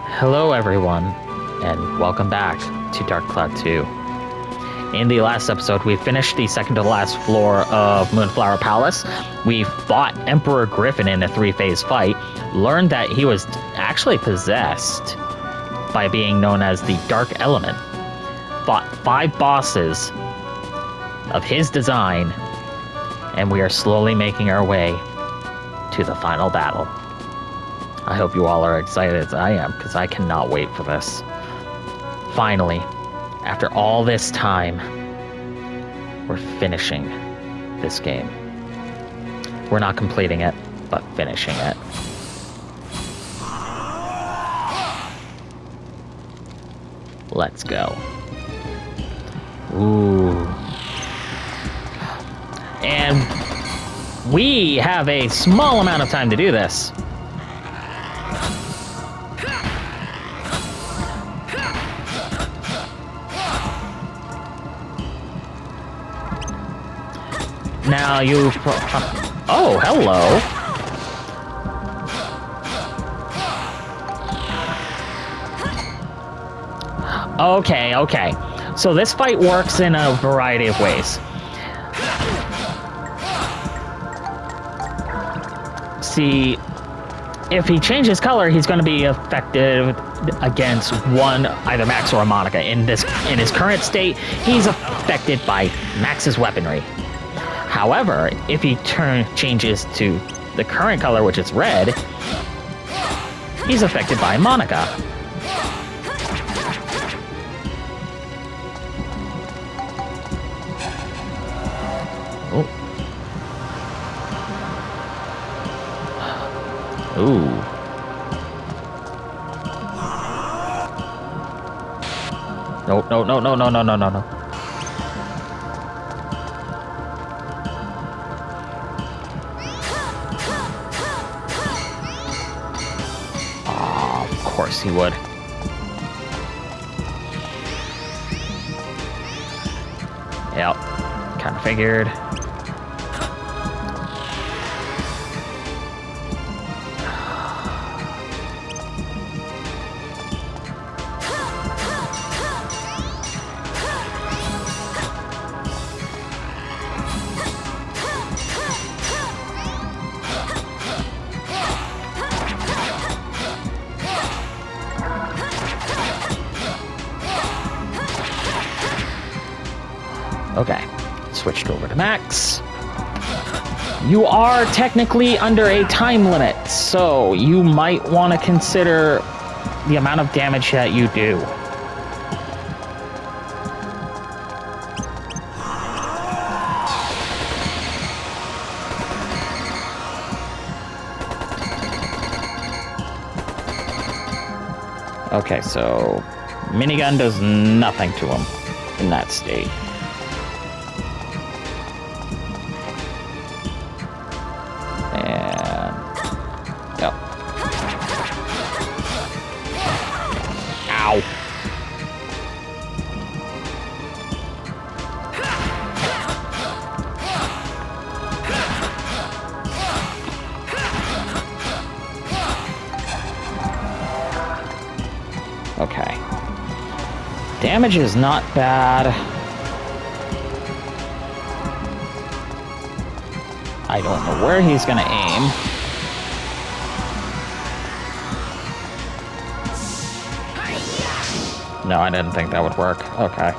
Hello, everyone, and welcome back to Dark Cloud 2. In the last episode, we finished the second to last floor of Moonflower Palace. We fought Emperor Griffin in a three-phase fight, learned that he was actually possessed by being known as the Dark Element, fought 5 bosses of his design, and we are slowly making our way to the final battle. I hope you all are excited as I am, because I cannot wait for this. Finally, after all this time, we're finishing this game. We're not completing it, but finishing it. Let's go. Ooh. And we have a small amount of time to do this. Now you... Oh, hello. Okay. So this fight works in a variety of ways. See, if he changes color, he's going to be effective against one, either Max or a Monica. In his current state, he's affected by Max's weaponry. However, if he changes to the current color, which is red, he's affected by Monica. Oh. Ooh. No. Of course he would. Yep, kind of figured. Okay, switched over to Max. You are technically under a time limit, so you might want to consider the amount of damage that you do. Okay, so minigun does nothing to him in that state. Okay. Damage is not bad. I don't know where he's gonna aim. No, I didn't think that would work. Okay.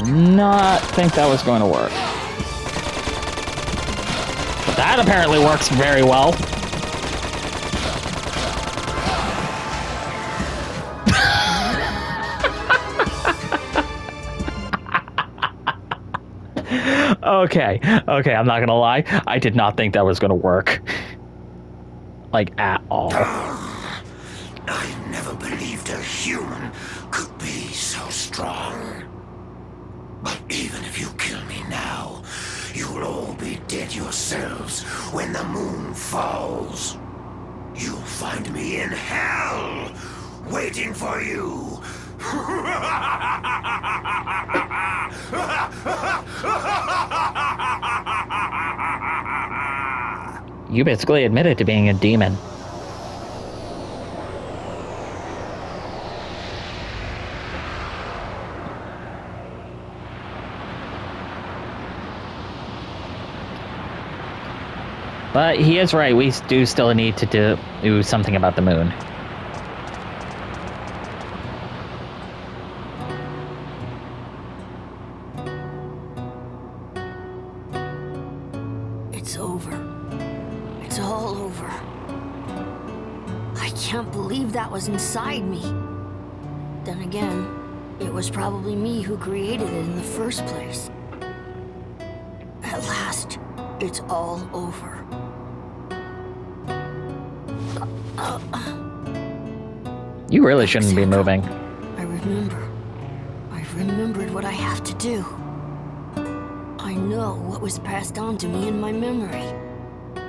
Not think that was going to work. But that apparently works very well. Okay, I'm not gonna lie. I did not think that was gonna work. Like, at all. I never believed a human could be so strong. But even if you kill me now, you'll all be dead yourselves when the moon falls. You'll find me in hell, waiting for you. You basically admitted to being a demon. But he is right, we do still need to do something about the moon. It's over. It's all over. I can't believe that was inside me. Then again, it was probably me who created it in the first place. At last, it's all over. You really shouldn't be moving. I remember. I've remembered what I have to do. I know what was passed on to me in my memory.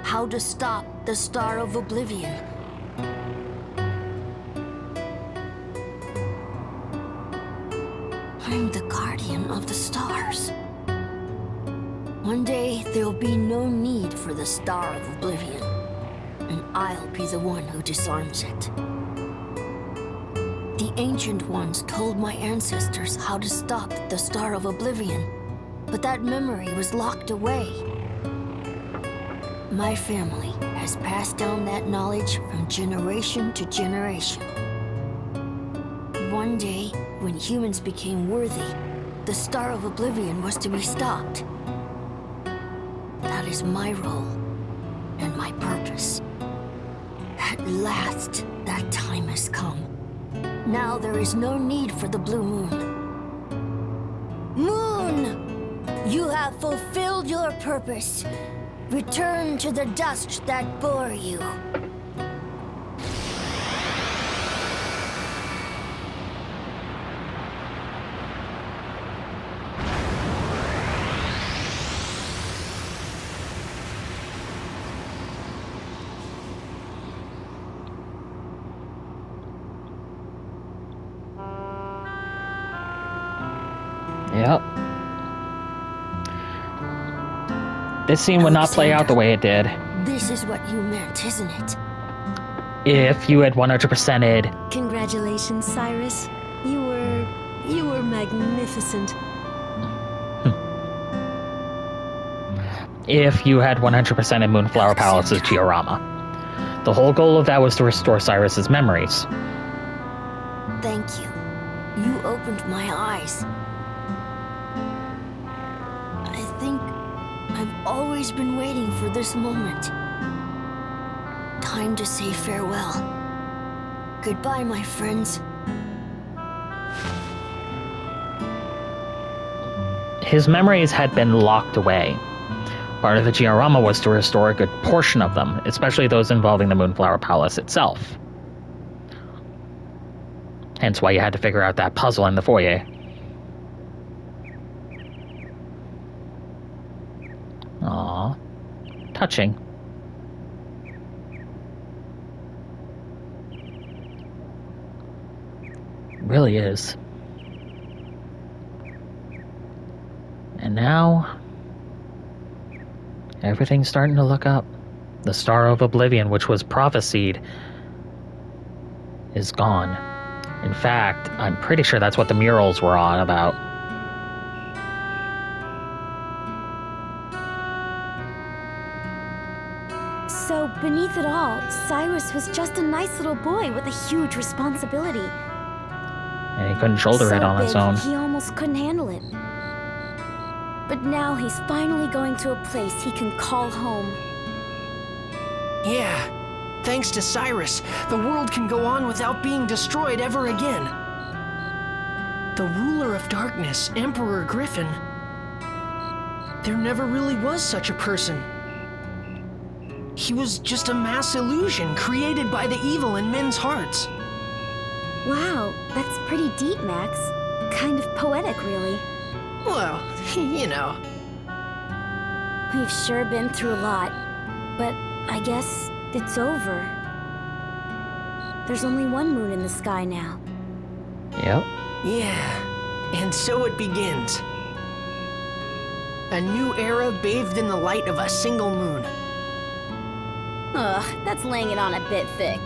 How to stop the Star of Oblivion. I'm the guardian of the stars. One day, there'll be no need for the Star of Oblivion, and I'll be the one who disarms it. The Ancient Ones told my ancestors how to stop the Star of Oblivion, but that memory was locked away. My family has passed down that knowledge from generation to generation. One day, when humans became worthy, the Star of Oblivion was to be stopped. That is my role and my purpose. At last, that time has come. Now there is no need for the blue moon. Moon! You have fulfilled your purpose. Return to the dust that bore you. Yep. This scene would not play out the way it did This is what you meant, isn't it? if you had 100%ed. Congratulations, Cyrus. You were magnificent. If you had 100%ed Moonflower Palace's Giorama. The whole goal of that was to restore Cyrus's memories. Thank you. You opened my eyes. I think I've always been waiting for this moment. Time to say farewell. Goodbye, my friends. His memories had been locked away. Part of the Giorama was to restore a good portion of them, especially those involving the Moonflower Palace itself. Hence why you had to figure out that puzzle in the foyer. Aww. Touching. Really is. And now, everything's starting to look up. The Star of Oblivion, which was prophesied, is gone. In fact, I'm pretty sure that's what the murals were on about. So, beneath it all, Cyrus was just a nice little boy with a huge responsibility. And he couldn't shoulder So it on its big, own. he almost couldn't handle it. But now he's finally going to a place he can call home. Yeah. Thanks to Cyrus, the world can go on without being destroyed ever again. The ruler of darkness, Emperor Griffin. There never really was such a person. He was just a mass illusion created by the evil in men's hearts. Wow, that's pretty deep, Max. Kind of poetic, really. Well, you know. We've sure been through a lot, but I guess it's over. There's only one moon in the sky now. Yep. Yeah, and so it begins. A new era bathed in the light of a single moon. Ugh, that's laying it on a bit thick.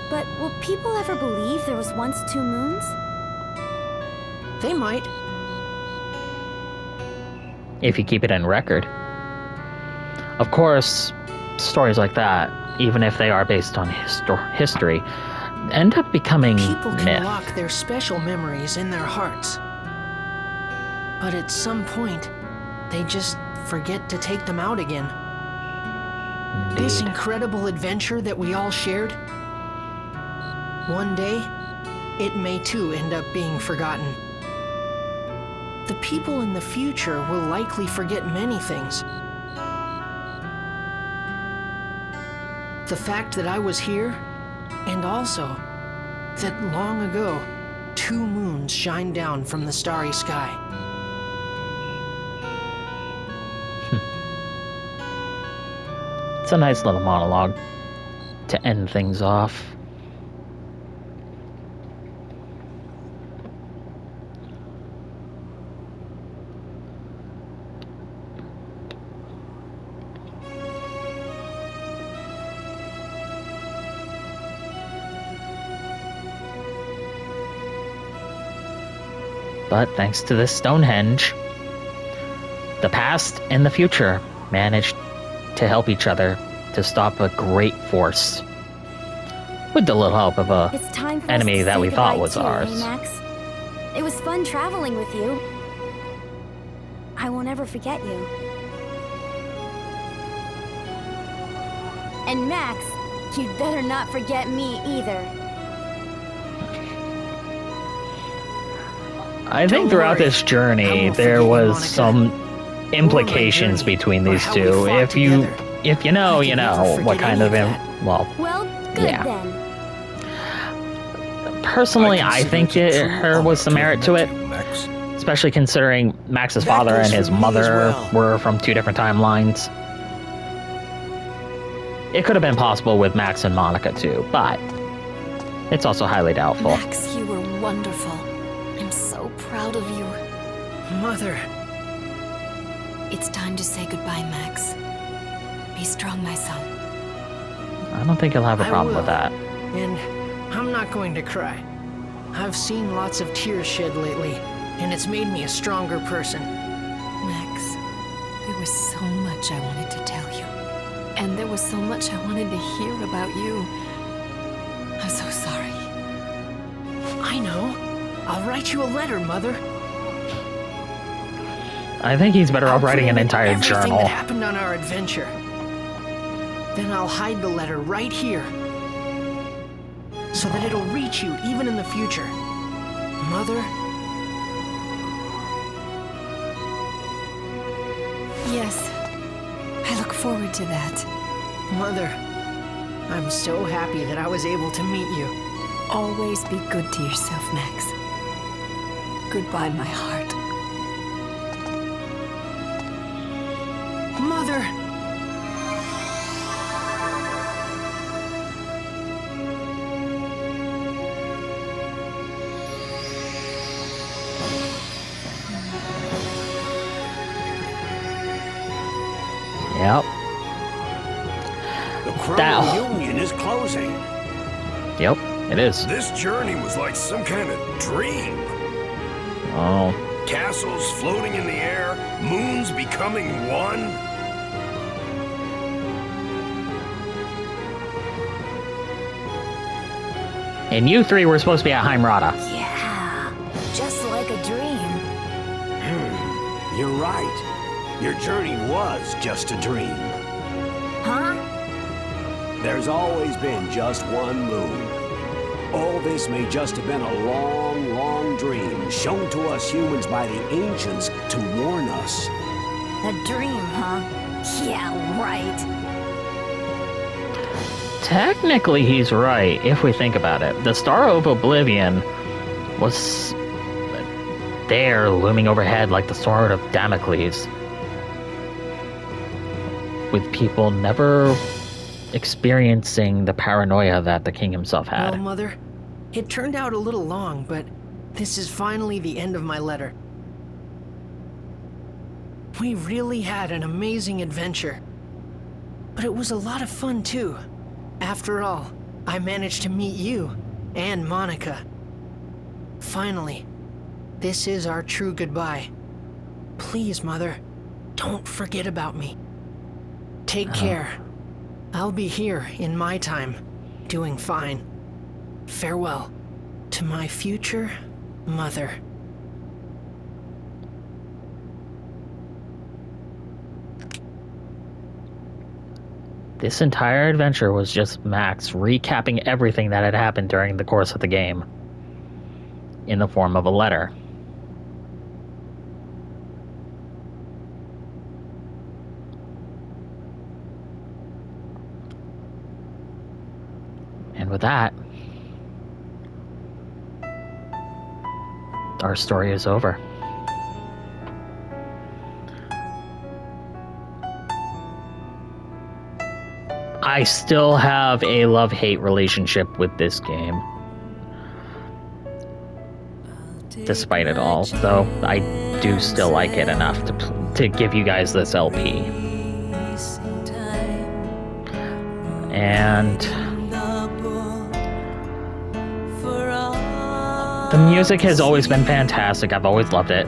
But will people ever believe there was once two moons? They might. If you keep it in record. Of course, stories like that, even if they are based on history, end up becoming People can myth. lock their special memories in their hearts. But at some point, they just forget to take them out again. This Indeed. incredible adventure that we all shared, one day, it may too end up being forgotten. The people in the future will likely forget many things. The fact that I was here, and also that long ago, two moons shine down from the starry sky. It's a nice little monologue to end things off. But thanks to this Stonehenge, the past and the future managed to help each other to stop a great force. With the little help of a It's time for enemy us to that say we thought goodbye was too, ours. eh, Max? It was fun traveling with you. I won't ever forget you. And Max, you'd better not forget me either. I think Don't throughout worry. this I journey won't there forget you, was Monica. some implications journey, between or these how we two. fought If you together. know, I you can never know what forget kind any of of that. well, Well, good Yeah. then. personally I think there was some merit to it, Max. especially considering Max's That father goes and his for me as mother well. were from two different timelines. It could have been possible with Max and Monica too, but it's also highly doubtful. Max, you were wonderful. I'm so proud of you. Mother, It's time to say goodbye, Max. Be strong, my son. I don't think he'll have a I problem with will. that. and I'm not going to cry. I've seen lots of tears shed lately, and it's made me a stronger person. Max, there was so much I wanted to tell you. And there was so much I wanted to hear about you. I'm so sorry. I know. I'll write you a letter, Mother. I think he's better off I'll writing an put in entire everything journal. that happened on our adventure. Then I'll hide the letter right here, so that it'll reach you even in the future. Mother, Yes, I look forward to that. Mother, I'm so happy that I was able to meet you. Always be good to yourself, Max. Goodbye, my heart. Mother! Yep. The Crown That- Union is closing. Yep, it is. This journey was like some kind of dream. Oh, Castles floating in the air, moons becoming one. and you three were supposed to be at Heimrata. Yeah, just like a dream. You're right. Your journey was just a dream. Huh? There's always been just one moon. All this may just have been a long, long dream shown to us humans by the ancients to warn us. A dream, huh? Yeah, right. Technically, he's right, if we think about it. The Star of Oblivion was there, looming overhead like the sword of Damocles. With people never experiencing the paranoia that the king himself had. Well, Mother, it turned out a little long, but this is finally the end of my letter. We really had an amazing adventure. But it was a lot of fun, too. After all, I managed to meet you and Monica. Finally, this is our true goodbye. Please, Mother, don't forget about me. Take care. I'll be here in my time, doing fine. Farewell to my future mother. This entire adventure was just Max recapping everything that had happened during the course of the game in the form of a letter. And with that, our story is over. I still have a love-hate relationship with this game. Despite it all, though, I do still like it enough to give you guys this LP. And the music has always been fantastic. I've always loved it.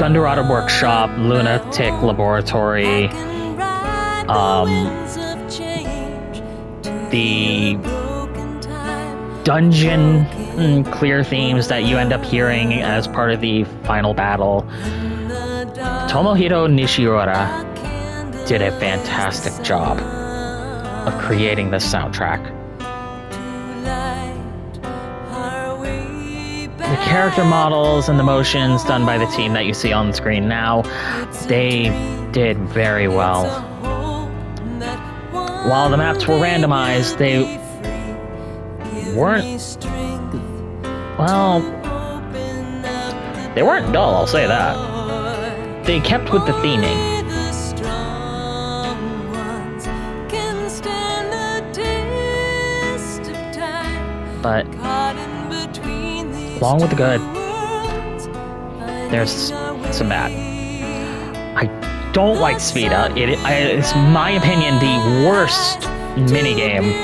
Gundurata Workshop, Lunatic Laboratory, the dungeon clear themes that you end up hearing as part of the final battle. Tomohiro Nishiura did a fantastic job of creating this soundtrack. The character models and the motions done by the team that you see on the screen now, they did very well. While the maps were randomized, they weren't, well, they weren't dull, I'll say that. They kept with the theming. But along with the good, there's some bad. I don't like Sphida. It's my opinion the worst minigame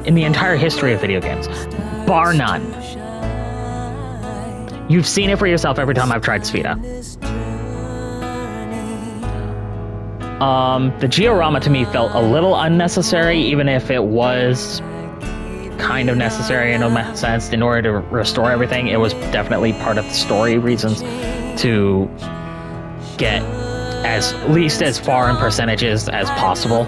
in the entire history of video games, bar none. You've seen it for yourself every time I've tried Sphida. The Georama to me felt a little unnecessary, even if it was kind of necessary in a sense in order to restore everything. It was definitely part of the story reasons to get at least as far in percentages as possible.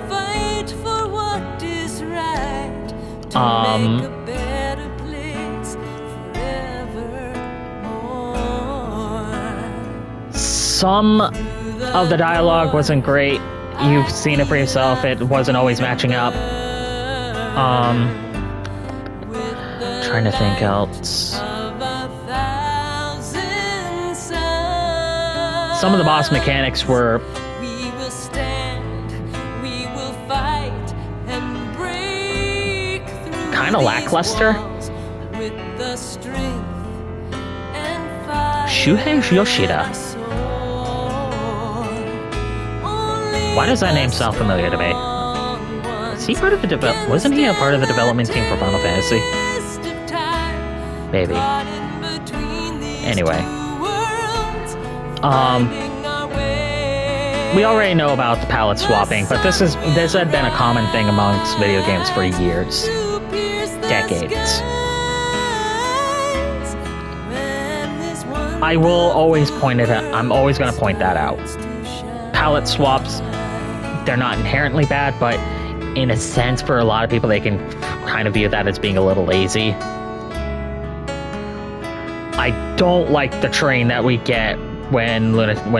Some of the dialogue wasn't great. You've seen it for yourself. It wasn't always matching up. Trying to think else. Some of the boss mechanics were kind of lackluster. Shuhei Yoshida. Why does that name sound familiar to me? Is he part of the wasn't he a part of the development team for Final Fantasy? Maybe. Anyway. We already know about the palette swapping, but this had been a common thing amongst video games for years. Decades. I will always point it out. I'm always going to point that out. Palette swaps, they're not inherently bad, but in a sense, for a lot of people, they can kind of view that as being a little lazy. I don't like the train that we get when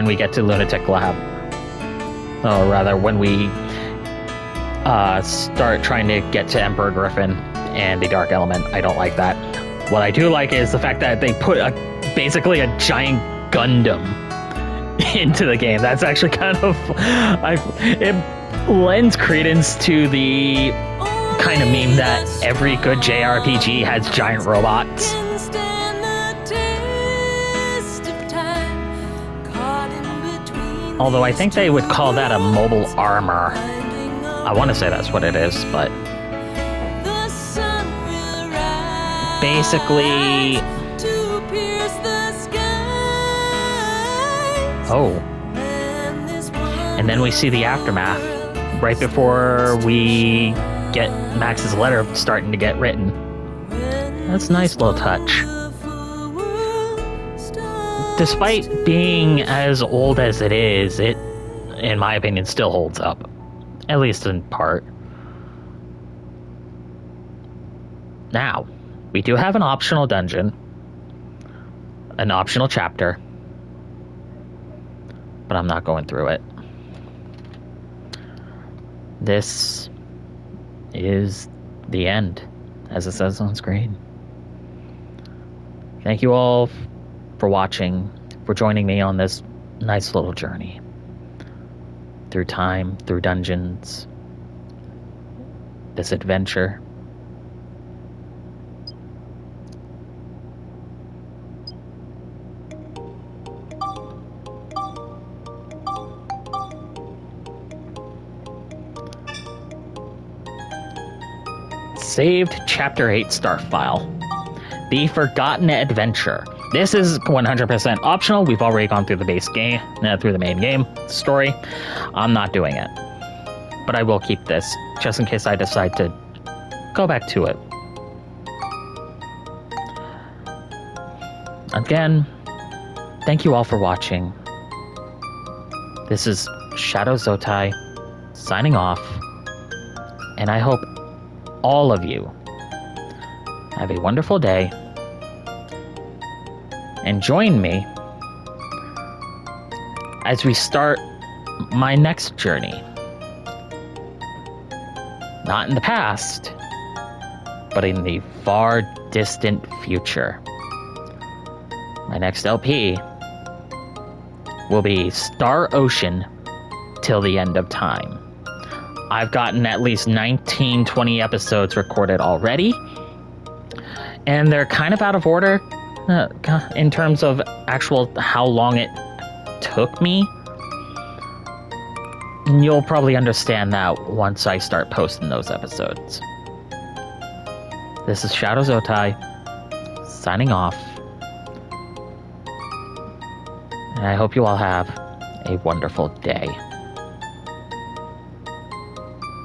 we get to Lunatic Lab. Or rather, when we start trying to get to Emperor Griffin and the Dark Element. I don't like that. What I do like is the fact that they put basically a giant Gundam into the game. That's actually kind of it lends credence to the kind of meme that every good JRPG has giant robots. Although I think they would call that a mobile armor. I want to say that's what it is, but basically... Oh. And then we see the aftermath right before we get Max's letter starting to get written. That's a nice little touch. Despite being as old as it is, it, in my opinion, still holds up. At least in part. Now, we do have an optional dungeon. An optional chapter. But I'm not going through it. This is the end, as it says on screen. Thank you all for watching, for joining me on this nice little journey. Through time, through dungeons, this adventure. Saved Chapter 8 start file. The Forgotten Adventure. This is 100% optional. We've already gone through the base game, through the main game story. I'm not doing it. But I will keep this, just in case I decide to go back to it. Again, thank you all for watching. This is Shadow Zotai, signing off. And I hope all of you have a wonderful day. And join me as we start my next journey. Not in the past, but in the far distant future. My next LP will be Star Ocean Till the End of Time. I've gotten at least 19, 20 episodes recorded already, and they're kind of out of order in terms of actual how long it took me. You'll probably understand that once I start posting those episodes. This is Shadow Zotai, signing off. And I hope you all have a wonderful day.